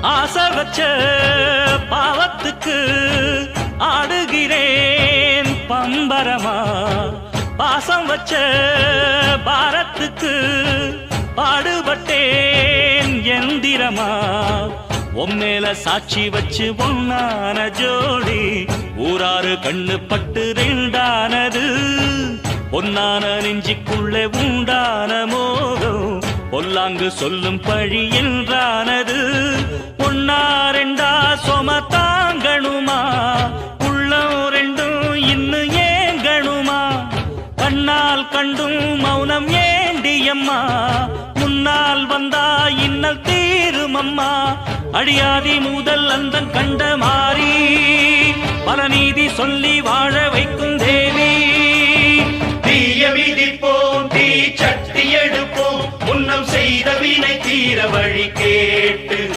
ஆசை வச்ச பாவத்துக்கு ஆடுகிறேன் பம்பரமா, பாசம் வச்ச பாரத்துக்கு பாடுபட்டேன் எந்திரமா. உம்மேல சாட்சி வச்சு ஒன்னான ஜோடி ஊராறு கண்ணு பட்டு ரெண்டானது. பொன்னான நெஞ்சிக்குள்ளே உண்டான மோகம் பொல்லாங்கு சொல்லும் பழி என்றானது. ஒன்னா ரெண்டா சொமத்தாங்கணுமா, உள்ளம் ரெண்டும் இன்னும் ஏங்கணுமா. கண்ணால் கண்டும் மௌனம் ஏண்டியம்மா, முன்னால் வந்தா இன்னல் தீருமம்மா. அடியாதி முதல் அந்தன் கண்ட மாறி பல நீதி சொல்லி வாழ வைக்கும் தேவி. தீய விதிப்போம் தீ சட்டி எடுப்போம், முன்னம் செய்த வினை தீர வழி கேட்டு